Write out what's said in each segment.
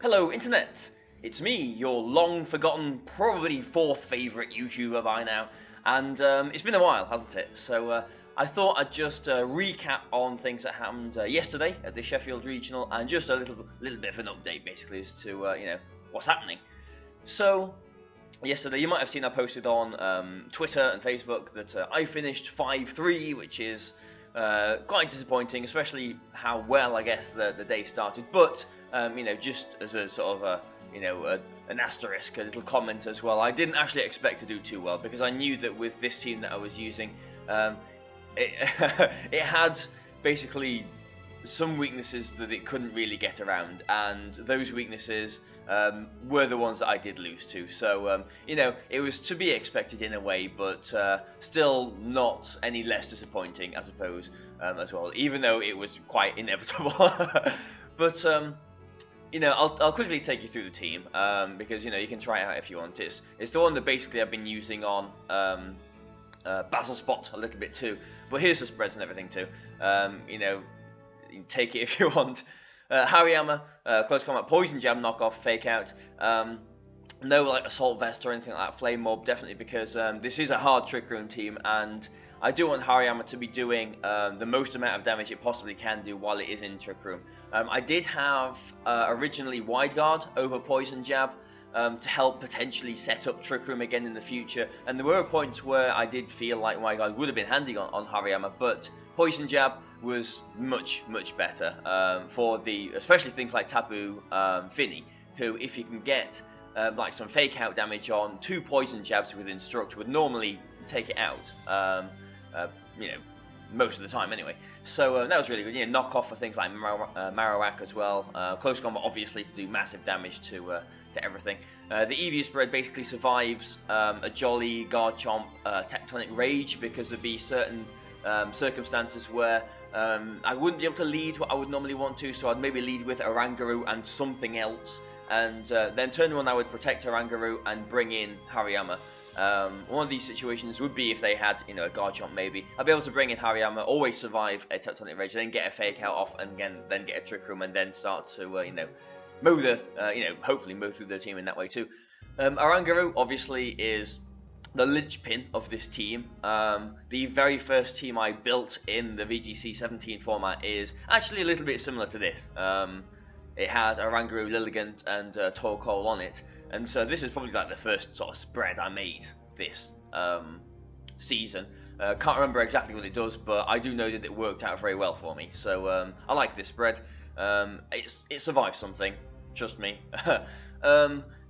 Hello, Internet! It's me, your long forgotten, probably fourth favourite YouTuber by now, and it's been a while, hasn't it? So I thought I'd just recap on things that happened yesterday at the Sheffield Regional, and just a little bit of an update, basically, as to what's happening. So yesterday, you might have seen I posted on Twitter and Facebook that I finished 5-3, which is quite disappointing, especially how well I guess the day started. But just as a sort of an asterisk, a little comment as well, I didn't actually expect to do too well because I knew that with this team that I was using, it it had basically some weaknesses that it couldn't really get around, and those weaknesses were the ones that I did lose to. So it was to be expected in a way, but still not any less disappointing, I suppose, as well, even though it was quite inevitable. But I'll quickly take you through the team, because you can try it out if you want. It's the one that basically I've been using on Basil Spot a little bit too, but here's the spreads and everything too. You can take it if you want. Hariyama, close combat, poison jab, knockoff, fake out. No like assault vest or anything like that. Flame mob definitely, because this is a hard trick room team, and I do want Hariyama to be doing the most amount of damage it possibly can do while it is in trick room. I did have originally wide guard over poison jab to help potentially set up trick room again in the future, and there were points where I did feel like wide guard would have been handy on Hariyama, but poison jab was much better for especially things like Taboo Finny, who if you can get like some fake out damage on 2 poison jabs with Instruct would normally take it out, most of the time anyway. So that was really good. Knock off for things like Marowak as well. Close combat obviously to do massive damage to everything. The EV spread basically survives a Jolly, Guard Chomp, Tectonic Rage, because there'd be certain circumstances where I wouldn't be able to lead what I would normally want to, so I'd maybe lead with Orangaroo and something else, and then turn one I would protect Orangaroo and bring in Hariyama. One of these situations would be if they had, a Guard Chomp maybe. I'd be able to bring in Hariyama, always survive a Tectonic Rage, then get a Fake Out off, and then get a Trick Room, and then start to, hopefully move through the team in that way too. Orangaroo obviously is the linchpin of this team. The very first team I built in the VGC 17 format is actually a little bit similar to this. It had Orangaroo, Lilligant, and Torkoal on it, and so this is probably like the first sort of spread I made this season. Can't remember exactly what it does, but I do know that it worked out very well for me. So I like this spread. It survived something, trust me.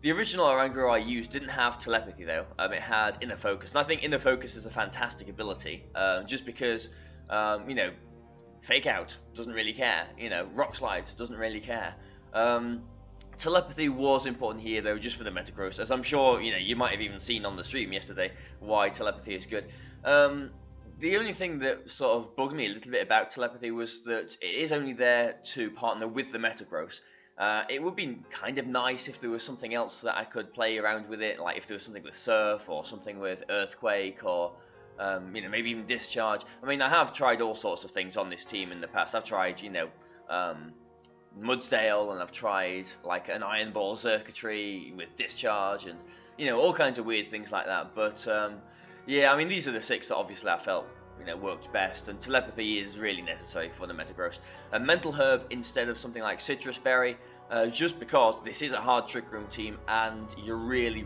The original Orangaroo I used didn't have telepathy though. It had inner focus, and I think inner focus is a fantastic ability. Just because, fake out doesn't really care. Rock slide doesn't really care. Telepathy was important here though, just for the Metagross, as I'm sure you might have even seen on the stream yesterday why telepathy is good. The only thing that sort of bugged me a little bit about telepathy was that it is only there to partner with the Metagross. It would be kind of nice if there was something else that I could play around with it, like if there was something with Surf or something with Earthquake or maybe even Discharge. I mean, I have tried all sorts of things on this team in the past. I've tried Mudsdale, and I've tried like an Iron Ball Circuitry with Discharge, and all kinds of weird things like that. But yeah, I mean, these are the 6 that obviously I felt worked best, and telepathy is really necessary for the Metagross. A Mental Herb instead of something like Citrus Berry, just because this is a hard Trick Room team, and you really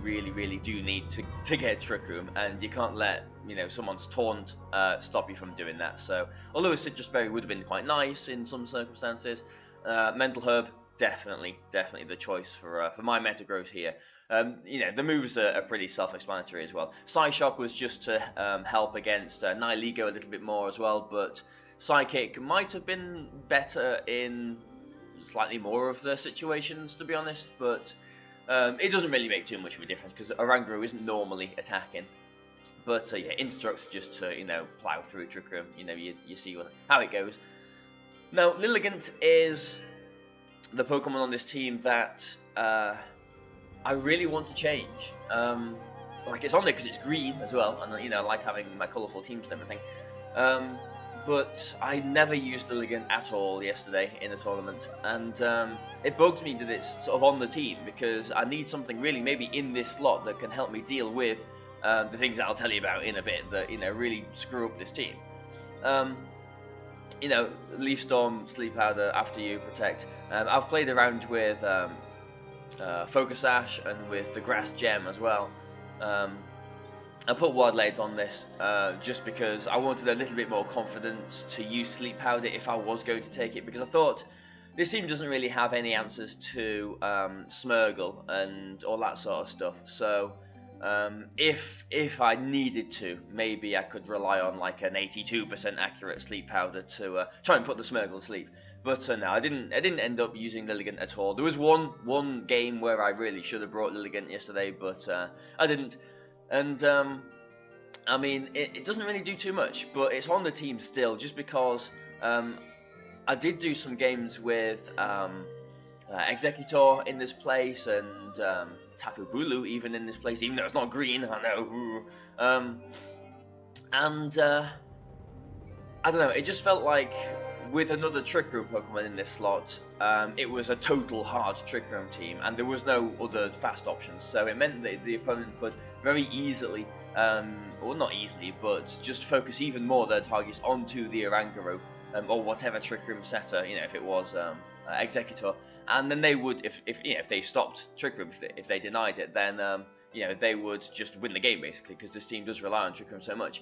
do need to get Trick Room, and you can't let someone's taunt stop you from doing that. So although a Citrus Berry would have been quite nice in some circumstances, Mental Herb definitely the choice for my Metagross here. The moves are pretty self-explanatory as well. Psyshock was just to help against Nihilego a little bit more as well, but Psychic might have been better in slightly more of the situations, to be honest, but it doesn't really make too much of a difference because Orangaroo isn't normally attacking. But yeah, Instruct just to plow through Trick Room. You see how it goes. Now, Lilligant is the Pokemon on this team that I really want to change. Like, it's on there because it's green as well, and I like having my colourful teams and everything. but I never used Lilligant at all yesterday in the tournament, and it bugs me that it's sort of on the team, because I need something really maybe in this slot that can help me deal with the things that I'll tell you about in a bit that really screw up this team. Leaf Storm, Sleep Powder, After You, Protect. I've played around with Focus Ash and with the Grass Gem as well. I put Wide Blades on this just because I wanted a little bit more confidence to use Sleep Powder if I was going to take it, because I thought this team doesn't really have any answers to Smurgle and all that sort of stuff. So if I needed to, maybe I could rely on like an 82% accurate Sleep Powder to try and put the Smurgle to sleep. But no, I didn't end up using Lilligant at all. There was one game where I really should have brought Lilligant yesterday, but I didn't. And I mean, it doesn't really do too much, but it's on the team still, just because I did do some games with Executor in this place, and Tapu Bulu even in this place, even though it's not green, I know. I don't know, it just felt like with another Trick Room Pokemon in this slot, it was a total hard Trick Room team, and there was no other fast options, so it meant that the opponent could very easily, well not easily, but just focus even more their targets onto the Oranguru, or whatever Trick Room setter, if it was Executor, and then they would, if they stopped Trick Room, if they denied it, then they would just win the game basically, because this team does rely on Trick Room so much.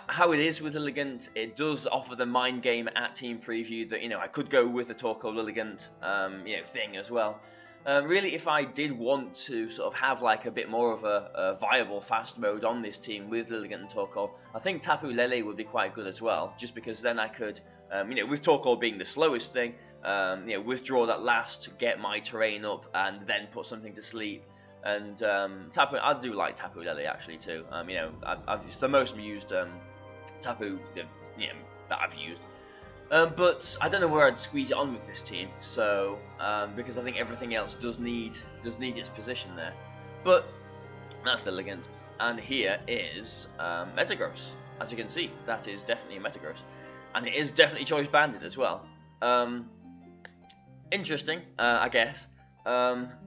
How it is with Lilligant, it does offer the mind game at Team Preview that I could go with the Torkoal Lilligant thing as well. Really, if I did want to sort of have like a bit more of a viable fast mode on this team with Lilligant and Torkoal, I think Tapu Lele would be quite good as well, just because then I could, with Torkoal being the slowest thing, withdraw that last to get my terrain up and then put something to sleep. And Tapu, I do like Tapu Lele actually too. It's the most used Tapu that I've used. But I don't know where I'd squeeze it on with this team. So because I think everything else does need its position there. But that's Lilligant, and here is Metagross. As you can see, that is definitely a Metagross, and it is definitely Choice Banded as well. Interesting, I guess.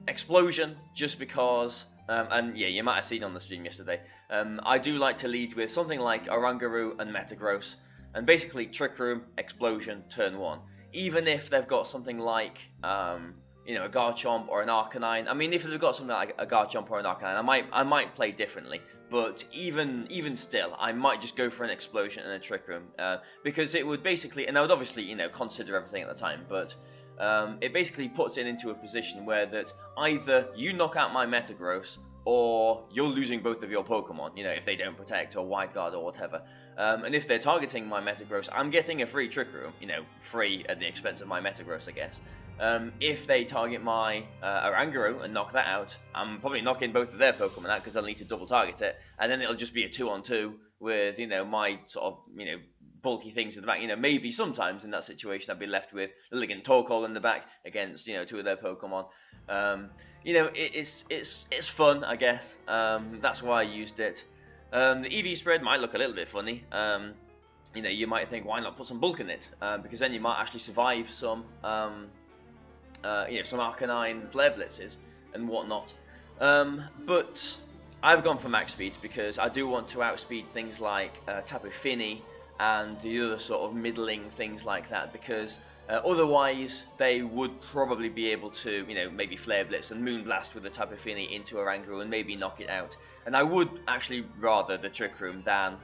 Explosion, just because, and yeah, you might have seen on the stream yesterday, I do like to lead with something like Oranguru and Metagross, and basically Trick Room, Explosion, turn 1. Even if they've got something like, a Garchomp or an Arcanine. I mean, if they've got something like a Garchomp or an Arcanine, I might play differently. But even still, I might just go for an Explosion and a Trick Room, because it would basically, and I would obviously, consider everything at the time, but it basically puts it into a position where that either you knock out my Metagross, or you're losing both of your Pokemon, if they don't protect or Wide Guard or whatever. And if they're targeting my Metagross, I'm getting a free Trick Room, free at the expense of my Metagross, I guess. If they target my Oranguru and knock that out, I'm probably knocking both of their Pokemon out because I'll need to double target it, and then it'll just be a 2-on-2 with, my sort of, bulky things in the back. Maybe sometimes in that situation I'd be left with Lilligant Torkoal in the back against, two of their Pokemon. It's fun, I guess. That's why I used it. The EV spread might look a little bit funny. You might think, why not put some bulk in it? Because then you might actually survive some Arcanine Flare Blitzes and whatnot. But I've gone for max speed because I do want to outspeed things like Tapu Fini and the other sort of middling things like that, because otherwise they would probably be able to, maybe Flare Blitz and Moonblast with the Tapu Fini into Oranguru and maybe knock it out. And I would actually rather the Trick Room than,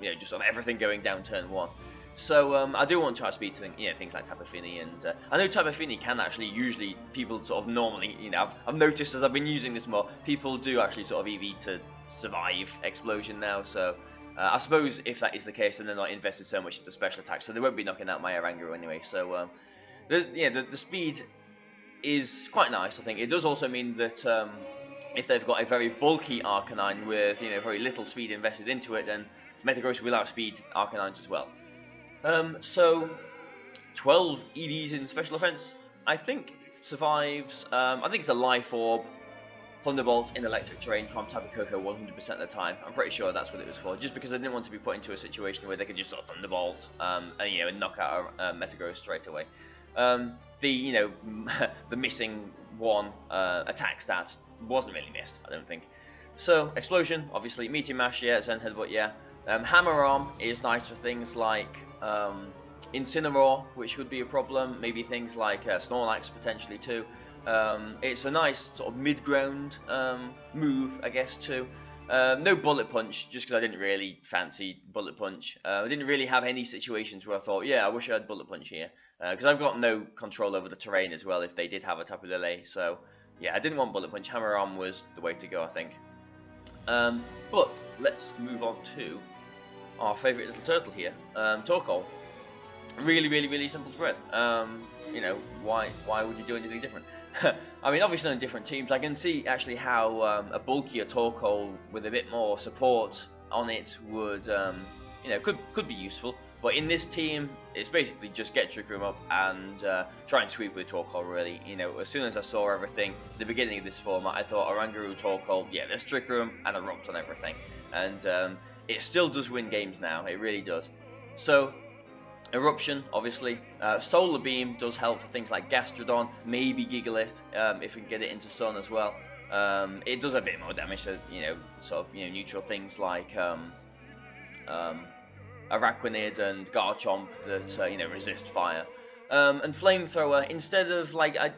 just sort of everything going down turn 1. So I do want to outspeed things like Tapu Fini, and I know Tapu Fini can actually, usually people sort of normally, I've noticed as I've been using this more, people do actually sort of EV to survive Explosion now, so I suppose if that is the case, then they're not invested so much into special attacks, so they won't be knocking out my Oranguru anyway. So the speed is quite nice. I think it does also mean that if they've got a very bulky Arcanine with very little speed invested into it, then Metagross will outspeed Arcanines as well. So 12 EVs in special offense, I think survives. I think it's a Life Orb Thunderbolt in electric terrain from Tapu Koko 100% of the time. I'm pretty sure that's what it was for, just because I didn't want to be put into a situation where they could just sort of Thunderbolt and knock out a Metagross straight away. The the missing one attack stat wasn't really missed, I don't think. So Explosion, obviously, Meteor Mash, yeah, Zen Headbutt, yeah. Hammer Arm is nice for things like Incineroar, which would be a problem. Maybe things like Snorlax potentially too. It's a nice sort of mid-ground move, I guess, too. No Bullet Punch, just because I didn't really fancy Bullet Punch. I didn't really have any situations where I thought, yeah, I wish I had Bullet Punch here. Because I've got no control over the terrain as well if they did have a Tapu Lele. So, yeah, I didn't want Bullet Punch. Hammer Arm was the way to go, I think. But let's move on to our favourite little turtle here, Torkoal. Really, really, really simple spread. Why would you do anything different? I mean, obviously on different teams, I can see actually how a bulkier Torkoal with a bit more support on it would, could be useful. But in this team, it's basically just get Trick Room up and try and sweep with Torkoal, really. As soon as I saw everything, at the beginning of this format, I thought Oranguru, Torkoal, yeah, there's Trick Room, and I rocked on everything. And it still does win games now, it really does. So, Eruption, obviously. Solar Beam does help for things like Gastrodon, maybe Gigalith, if we can get it into Sun as well. It does a bit more damage to, neutral things like Araquanid and Garchomp that, resist fire. And Flamethrower, instead of, I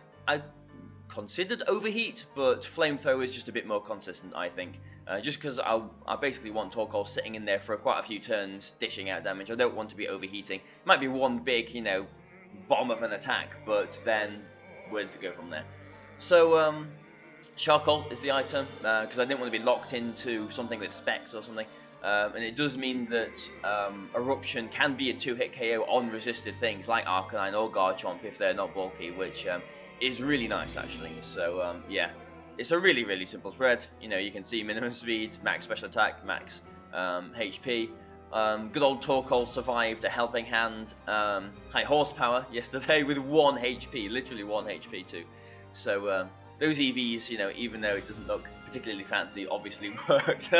considered Overheat, but Flamethrower is just a bit more consistent, I think. Just because I basically want Torkoal sitting in there for quite a few turns, dishing out damage. I don't want to be overheating. It might be one big, bomb of an attack, but then where does it go from there? So, Charcoal is the item, because I didn't want to be locked into something with specs or something. And it does mean that Eruption can be a 2-hit KO on resisted things like Arcanine or Garchomp if they're not bulky, which is really nice actually. So, yeah. It's a really, really simple spread. You can see minimum speed, max special attack, max HP. Good old Torkoal survived a helping hand. High horsepower yesterday with 1 HP, literally 1 HP too. So those EVs, even though it doesn't look particularly fancy, obviously worked.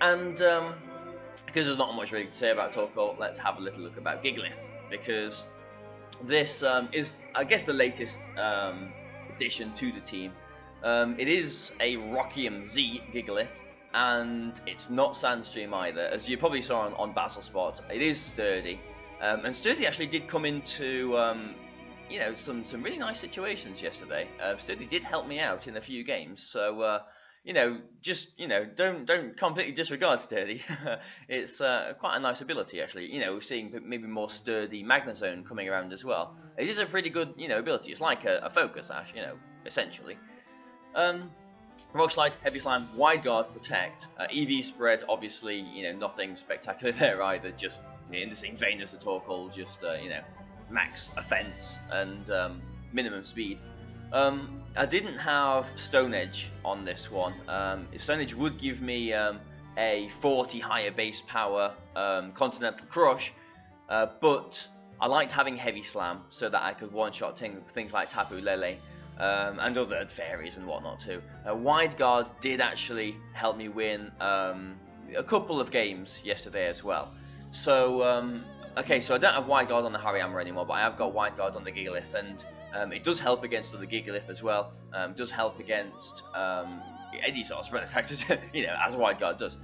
And because there's not much really to say about Torkoal, let's have a little look about Gigalith. Because this is, I guess, the latest addition to the team. It is a Rockium Z Gigalith, and it's not Sandstream either. As you probably saw on Battle Spot, it is sturdy. And sturdy actually did come into, some really nice situations yesterday. Sturdy did help me out in a few games, so, don't completely disregard sturdy. It's quite a nice ability actually. Seeing maybe more sturdy Magnezone coming around as well. It is a pretty good, ability. It's like a Focus Sash, essentially. Rock Slide, Heavy Slam, Wide Guard, Protect. EV spread, obviously, nothing spectacular there either. Just in the same vein as the Torkoal, just max offense and minimum speed. I didn't have Stone Edge on this one. Stone Edge would give me a 40 higher base power Continental Crush, but I liked having Heavy Slam so that I could one-shot things like Tapu Lele. And other fairies and whatnot too. Wide Guard did actually help me win a couple of games yesterday as well. So, okay, so I don't have Wide Guard on the Hariyama anymore, but I have got Wide Guard on the Gigalith, and it does help against the Gigalith as well. Does help against any sort of spread attacks, as Wide Guard does.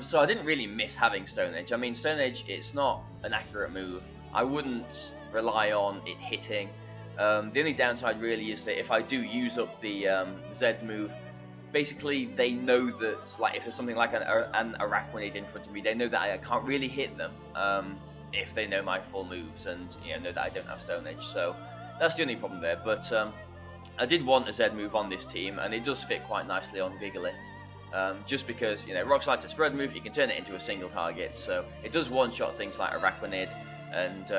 So I didn't really miss having Stone Edge. I mean, Stone Edge, it's not an accurate move. I wouldn't rely on it hitting. The only downside really is that if I do use up the Z move, basically they know that, like, if there's something like an Araquanid in front of me, they know that I can't really hit them if they know my full moves and know that I don't have Stone Edge. So that's the only problem there. But I did want a Z move on this team, and it does fit quite nicely on Gigalith. Just because Rock Slide's a spread move, you can turn it into a single target, so it does one-shot things like Araquanid and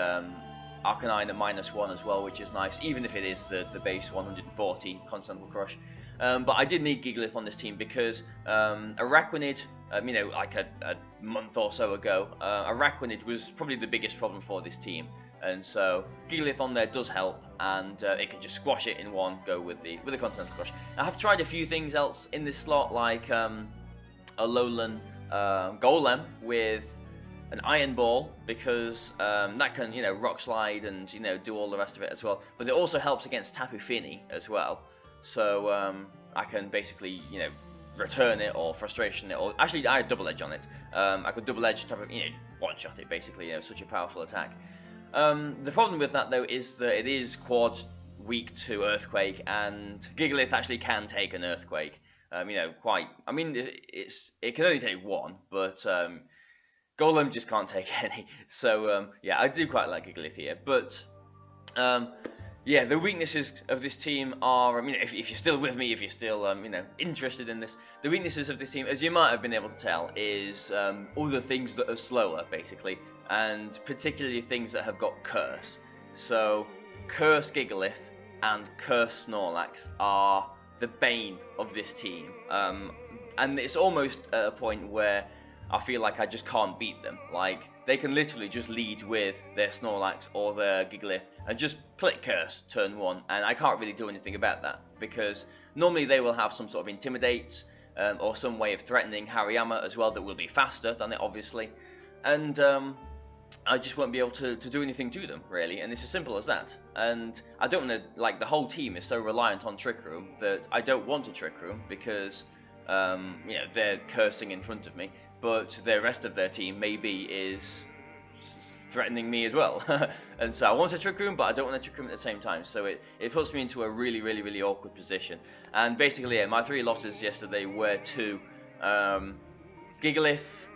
Arcanine at -1 as well, which is nice, even if it is the base 140 Continental Crush. But I did need Gigalith on this team because Araquanid, like a month or so ago, Araquanid was probably the biggest problem for this team. and so Gigalith on there does help, and it can just squash it in one go with the Continental Crush. I have tried a few things else in this slot, like a Alolan Golem with an Iron Ball, because that can, rock slide and, do all the rest of it as well. But it also helps against Tapu Fini as well. So I can basically, return it or frustration it, or actually I had double edge on it. I could double edge, one shot it basically. Such a powerful attack. The problem with that though is that it is quad weak to Earthquake, and Gigalith actually can take an Earthquake. It can only take one, but Golem just can't take any. So I do quite like Gigalith here, but the weaknesses of this team are, if you're still with me, if you're still interested in this, the weaknesses of this team, as you might have been able to tell, is all the things that are slower basically, and particularly things that have got Curse. So Curse Gigalith and Curse Snorlax are the bane of this team, and it's almost at a point where I feel like I just can't beat them. Like, they can literally just lead with their Snorlax or their Gigalith and just click Curse turn one, and I can't really do anything about that, because normally they will have some sort of Intimidate or some way of threatening Hariyama as well that will be faster than it, obviously, and I just won't be able to do anything to them, really, and it's as simple as that. And I don't want to, the whole team is so reliant on Trick Room that I don't want a Trick Room, because they're cursing in front of me, but the rest of their team maybe is threatening me as well. And so I want a Trick Room, but I don't want a Trick Room at the same time, so it puts me into a really, really, really awkward position. And basically, my three losses yesterday were to Gigalith,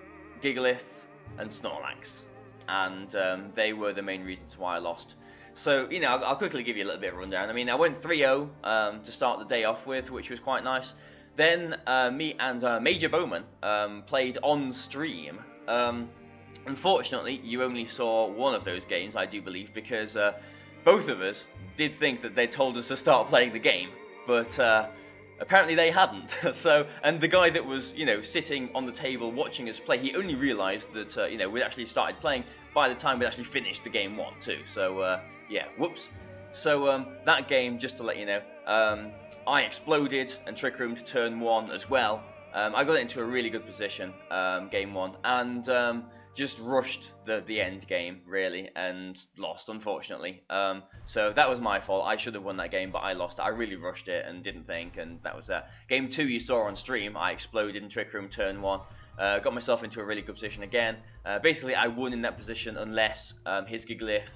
and Snorlax, and they were the main reasons why I lost. So, I'll quickly give you a little bit of a rundown. I went 3-0 to start the day off with, which was quite nice. Then me and Major Bowman played on stream. Unfortunately, you only saw one of those games, I do believe, because both of us did think that they told us to start playing the game, but apparently they hadn't. And the guy that was, sitting on the table watching us play, he only realised that, we'd actually started playing by the time we'd actually finished the game 1 too. So, whoops. So that game, just to let you know, I exploded and Trick Roomed turn 1 as well. I got into a really good position, game 1, and just rushed the end game, really, and lost, unfortunately. So that was my fault. I should have won that game, but I lost it. I really rushed it and didn't think, and that was that. Game 2 you saw on stream, I exploded in Trick Room turn 1. Got myself into a really good position again. Basically, I won in that position unless his Gigalith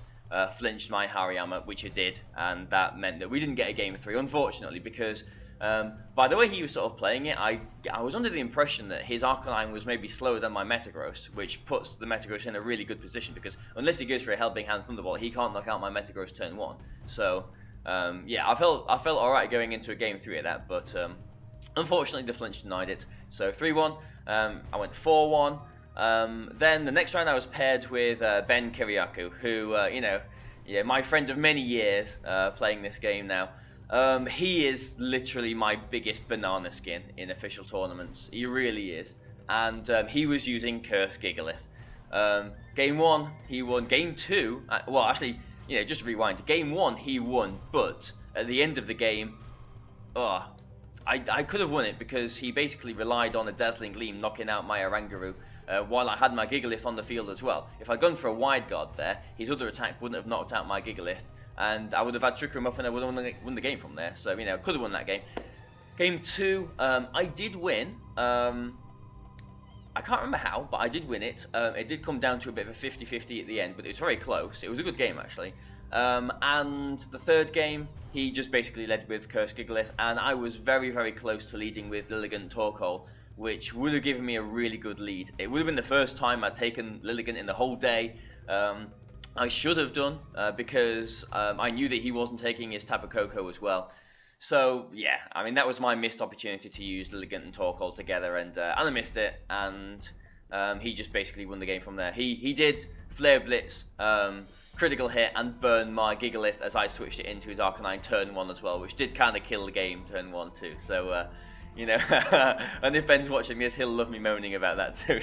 flinched my Hariyama, which it did, and that meant that we didn't get a game 3, unfortunately, because by the way he was sort of playing it, I was under the impression that his Arcanine was maybe slower than my Metagross, which puts the Metagross in a really good position, because unless he goes for a Helping Hand Thunderbolt, he can't knock out my Metagross turn 1. So I felt alright going into a game 3 of that, but unfortunately the flinch denied it. So 3-1, I went 4-1. Then the next round I was paired with Ben Kiriakou, who, my friend of many years playing this game now. He is literally my biggest banana skin in official tournaments. He really is. And he was using Curse Gigalith. Game 1, he won. Game 2, just rewind. Game 1, he won, but at the end of the game, I could have won it because he basically relied on a Dazzling Gleam knocking out my Oranguru. While I had my Gigalith on the field as well. If I'd gone for a Wide Guard there, his other attack wouldn't have knocked out my Gigalith, and I would have had Trick Room up and I would have won the game from there. So, could have won that game. Game 2, I did win. I can't remember how, but I did win it. It did come down to a bit of a 50-50 at the end, but it was very close. It was a good game, actually. And the third game, he just basically led with Curse Gigalith, and I was very, very close to leading with Lilligant Torkoal, which would have given me a really good lead. It would have been the first time I'd taken Lilligant in the whole day. I should have done, because I knew that he wasn't taking his Tapu Koko as well. So, that was my missed opportunity to use Lilligant and Torkoal together, and I missed it, and he just basically won the game from there. He did Flare Blitz, critical hit, and burn my Gigalith as I switched it into his Arcanine turn 1 as well, which did kind of kill the game turn 1 too. So, you know. And if Ben's watching this, he'll love me moaning about that too.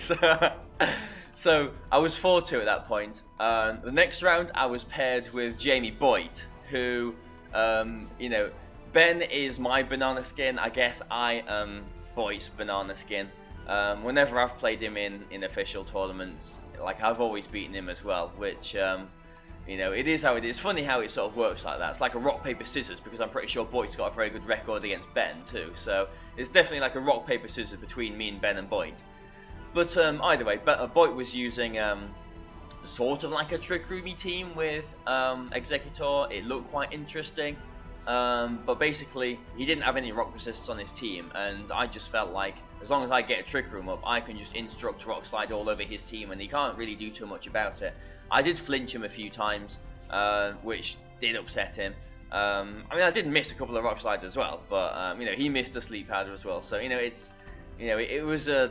So I was 4-2 at that point. The next round, I was paired with Jamie Boyd, who, you know, Ben is my banana skin. I guess I am Boyd's banana skin. Whenever I've played him in official tournaments, like I've always beaten him as well, which, you know, it is how it is. It's funny how it sort of works like that. It's like a rock, paper, scissors, because I'm pretty sure Boyd's got a very good record against Ben too. So it's definitely like a rock, paper, scissors between me and Ben and Boyd. But either way, Boyd was using sort of like a Trick Roomy team with Executor. It looked quite interesting. But basically, he didn't have any rock resists on his team, and I just felt like as long as I get a Trick Room up, I can just instruct Rock Slide all over his team, and he can't really do too much about it. I did flinch him a few times, which did upset him. I mean, I did miss a couple of Rock Slides as well, but you know, he missed a Sleep Powder as well. So you know, it's, you know, it was a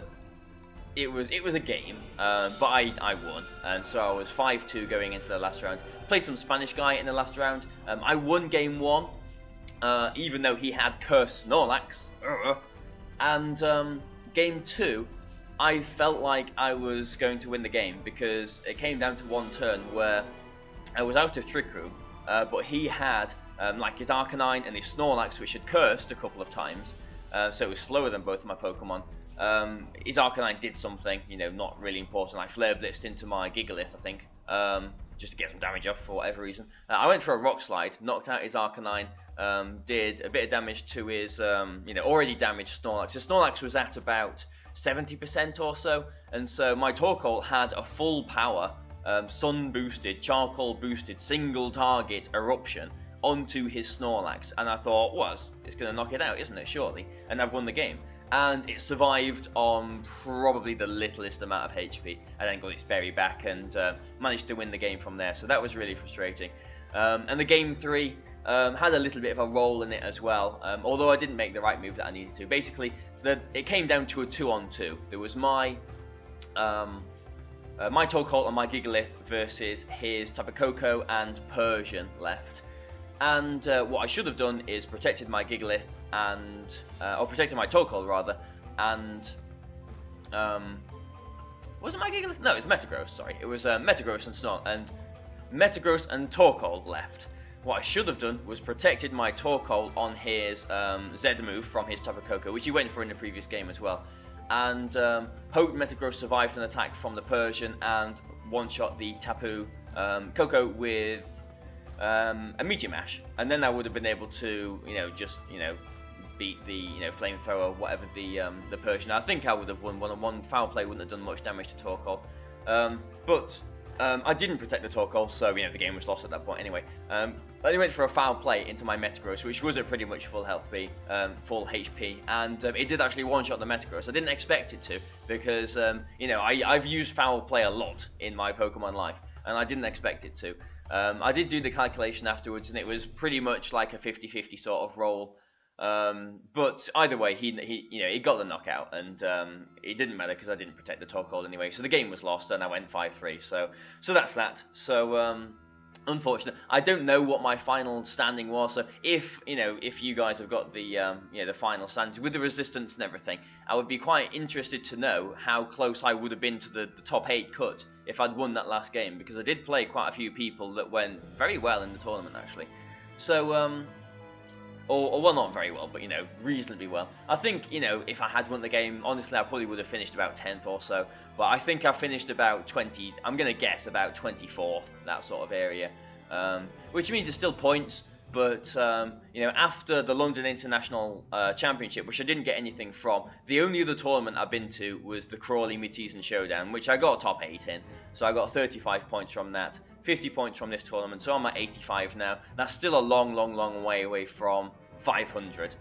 game, but I won, and so I was 5-2 going into the last round. Played some Spanish guy in the last round. I won game 1, even though he had Cursed Snorlax. And game 2, I felt like I was going to win the game because it came down to one turn where I was out of Trick Room, but he had like his Arcanine and his Snorlax, which had cursed a couple of times, so it was slower than both of my Pokemon. His Arcanine did something, you know, not really important. I Flare Blitzed into my Gigalith, I think, just to get some damage off for whatever reason. I went for a Rock Slide, knocked out his Arcanine, did a bit of damage to his, you know, already damaged Snorlax. His Snorlax was at about 70% or so, and so my Torkoal had a full power, Sun boosted, Charcoal boosted, single target Eruption onto his Snorlax, and I thought, well, it's going to knock it out, isn't it, surely? And I've won the game. And it survived on probably the littlest amount of HP, and then got its berry back and managed to win the game from there. So that was really frustrating. And the game 3 had a little bit of a role in it as well, although I didn't make the right move that I needed to. Basically, it came down to a 2-on-2. There was my Torkoal and my Gigalith versus his Tapu Koko and Persian left. And what I should have done is protected my Gigalith and, or protected my Torkoal rather, and, was it my Gigalith? No, it was Metagross, sorry. It was Metagross and Torkoal left. What I should have done was protected my Torkoal on his Z move from his Tapu Koko, which he went for in the previous game as well, and hoped Metagross survived an attack from the Persian and one-shot the Tapu Koko with a Meteor Mash, and then I would have been able to, you know, just, you know, beat the, you know, Flamethrower, whatever the Persian. I think I would have won 1-on-1. Foul Play wouldn't have done much damage to Torkoal, but I didn't protect the Torkoal, so you know the game was lost at that point anyway. I went for a Foul Play into my Metagross, which was at pretty much full health B, full HP, and it did actually one-shot the Metagross. I didn't expect it to, because you know, I've used Foul Play a lot in my Pokemon life, and I didn't expect it to. I did do the calculation afterwards, and it was pretty much like a 50-50 sort of roll. But either way, he you know, he got the knockout, and it didn't matter because I didn't protect the Torkoal anyway. So the game was lost, and I went 5-3. So that's that. So unfortunate. I don't know what my final standing was. So if you guys have got the you know, the final standings with the resistance and everything, I would be quite interested to know how close I would have been to the top 8 cut if I'd won that last game, because I did play quite a few people that went very well in the tournament actually. So or well, not very well, but you know, reasonably well. I think, you know, if I had won the game, honestly, I probably would have finished about 10th or so. But I think I finished about 20. I'm gonna guess about 24th, that sort of area, which means it's still points. But you know, after the London International Championship, which I didn't get anything from, the only other tournament I've been to was the Crawley Mid-Season Showdown, which I got top 8 in. So I got 35 points from that, 50 points from this tournament, so I'm at 85 now. That's still a long way away from 500.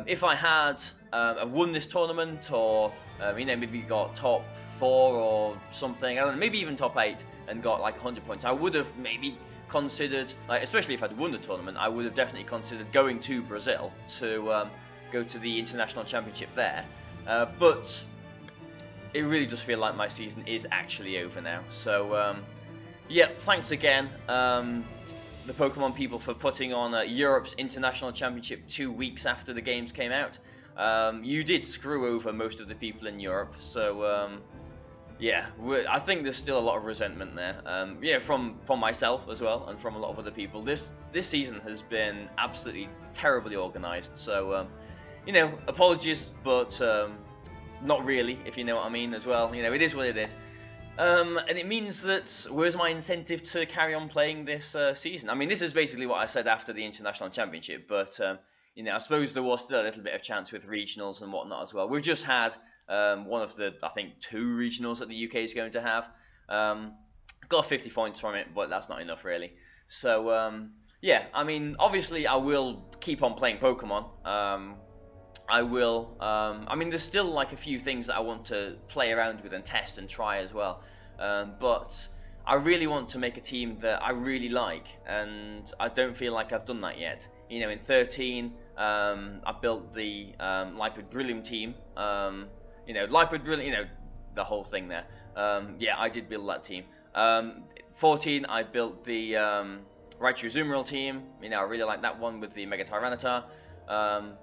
If I had won this tournament, or you know, maybe got top 4 or something, I don't know, maybe even top 8 and got like 100 points, I would have maybe considered, like, especially if I'd won the tournament, I would have definitely considered going to Brazil to go to the international championship there. But it really does feel like my season is actually over now. So yeah, thanks again, the Pokemon people, for putting on Europe's International Championship 2 weeks after the games came out. You did screw over most of the people in Europe, so yeah, I think there's still a lot of resentment there. Yeah, from myself as well, and from a lot of other people. This season has been absolutely terribly organised. So you know, apologies, but not really, if you know what I mean. As well, you know, it is what it is. And it means that where's my incentive to carry on playing this season? I mean, this is basically what I said after the International Championship, but you know, I suppose there was still a little bit of chance with regionals and whatnot as well. We've just had one of the, I think, 2 regionals that the UK is going to have. Got 50 points from it, but that's not enough really. So yeah, I mean, obviously I will keep on playing Pokemon. I will. I mean, there's still like a few things that I want to play around with and test and try as well. But I really want to make a team that I really like, and I don't feel like I've done that yet. You know, in 13, I built the Lipid Brillium team. You know, Lipid Brillium, you know, the whole thing there. Yeah, I did build that team. 14, I built the Raichu Azumarill team. You know, I really like that one with the Mega Tyranitar.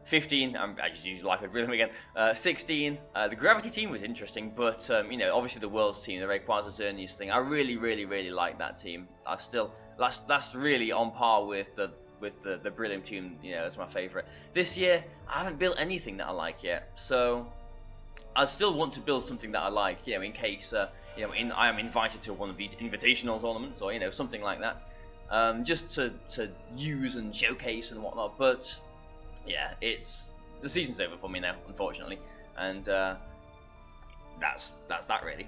15, I just used Lipid Brillium again. 16, the Gravity team was interesting, but you know, obviously the Worlds team, the Rayquaza Xerneas thing, I really like that team. I still, that's really on par with the Brillium team, you know, as my favourite. This year, I haven't built anything that I like yet, so I still want to build something that I like, you know, in case, you know, I am invited to one of these invitational tournaments, or, you know, something like that, just to use and showcase and whatnot. But yeah, the season's over for me now, unfortunately, and that's that really.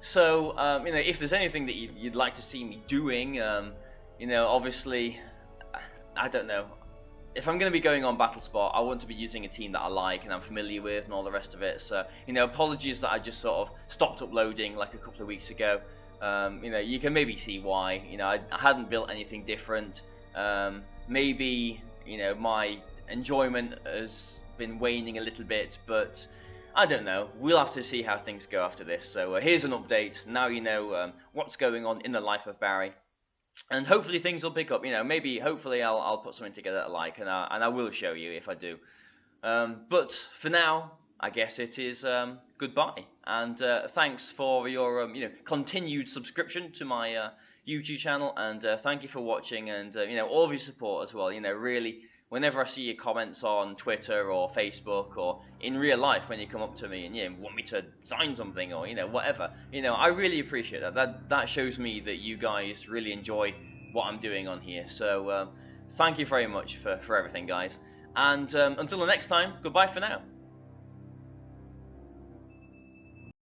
So you know, if there's anything that you'd like to see me doing, you know, obviously, I don't know. If I'm going to be going on Battle Spot, I want to be using a team that I like and I'm familiar with and all the rest of it. So, you know, apologies that I just sort of stopped uploading like a couple of weeks ago. You know, you can maybe see why. You know, I hadn't built anything different. Maybe, you know, my enjoyment has been waning a little bit, but I don't know. We'll have to see how things go after this. So here's an update. Now you know what's going on in the life of Barry. And hopefully things will pick up. You know, maybe, hopefully I'll put something together that I like, and I will show you if I do. But for now, I guess it is goodbye. And thanks for your you know, continued subscription to my YouTube channel, and thank you for watching, and you know, all of your support as well. You know, really, whenever I see your comments on Twitter or Facebook or in real life when you come up to me and, you know, want me to sign something or, you know, whatever, you know, I really appreciate that. That shows me that you guys really enjoy what I'm doing on here. So thank you very much for everything, guys. And until the next time, goodbye for now.